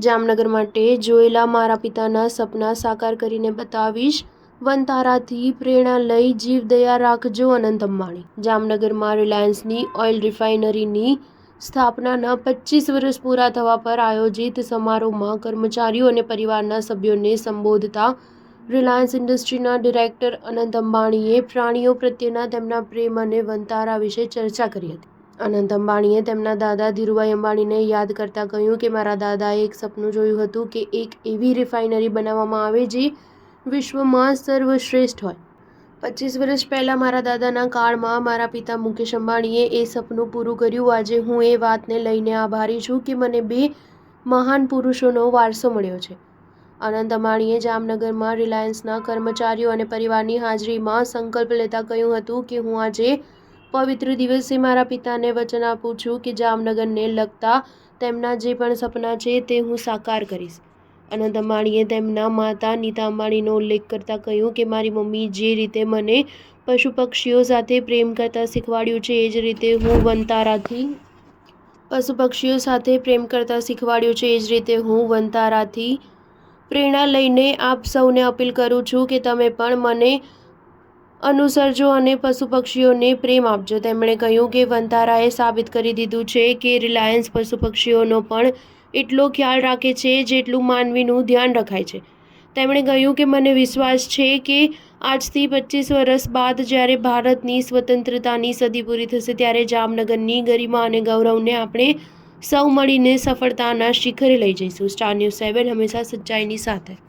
જામનગર માટે જોયેલા મારા પિતાના સપના સાકાર કરીને બતાવીશ. વનતારાથી પ્રેરણા લઈ જીવદયા રાખજો અનંત અંબાણી. જામનગરમાં રિલાયન્સની ઓઇલ રિફાઇનરીની સ્થાપનાના 25 વર્ષ પૂરા થવા પર આયોજિત સમારોહમાં કર્મચારીઓ અને પરિવારના સભ્યોને સંબોધતા રિલાયન્સ ઇન્ડસ્ટ્રીના ડિરેક્ટર અનંત અંબાણીએ પ્રાણીઓ પ્રત્યેના તેમના પ્રેમ અને વનતારા વિશે ચર્ચા કરી હતી. અનંત અંબાણીએ તેમના દાદા ધીરુભાઈ અંબાણીને યાદ કરતા કહ્યું કે મારા દાદાએ એક સપનું જોયું હતું કે એક એવી રિફાઇનરી બનાવવામાં આવે જે વિશ્વમાં સર્વશ્રેષ્ઠ હોય. 25 વર્ષ પહેલાં મારા દાદાના કાળમાં મારા પિતા મુકેશ અંબાણીએ એ સપનું પૂરું કર્યું. આજે હું એ વાતને લઈને આભારી છું કે મને બે મહાન પુરુષોનો વારસો મળ્યો છે. અનંત અંબાણીએ જામનગરમાં રિલાયન્સના કર્મચારીઓ અને પરિવારની હાજરીમાં સંકલ્પ લેતા કહ્યું હતું કે હું આજે પવિત્ર દિવસે મારા પિતાને વચન આપું છું કે જામનગરને લગતા તેમના જે પણ સપના છે તે હું સાકાર કરીશ. અનંત અંબાણીએ તેમના માતા નીતા અંબાણીનો ઉલ્લેખ કરતા કહ્યું કે મારી મમ્મી જે રીતે મને પશુ પક્ષીઓ સાથે પ્રેમ કરતા શીખવાડ્યું છે એ જ રીતે હું વનતારાથી પ્રેરણા લઈને આપ સૌને અપીલ કરું છું કે તમે પણ મને અનુસરજો અને પશુ પક્ષીઓને પ્રેમ આપજો. તેમણે કહ્યું કે વનતારાએ સાબિત કરી દીધું છે કે રિલાયન્સ પશુ પક્ષીઓનો પણ એટલો ખ્યાલ રાખે છે જેટલું માનવીનું ધ્યાન રખાય છે. તેમણે કહ્યું કે મને વિશ્વાસ છે કે આજથી 25 વર્ષ બાદ જ્યારે ભારતની સ્વતંત્રતાની સદી પૂરી થશે ત્યારે જામનગરની ગરિમા અને ગૌરવને આપણે સૌ મળીને સફળતાના શિખરે લઈ જઈશું. સ્ટાર ન્યૂઝ 7 હંમેશા સચ્ચાઈની સાથે.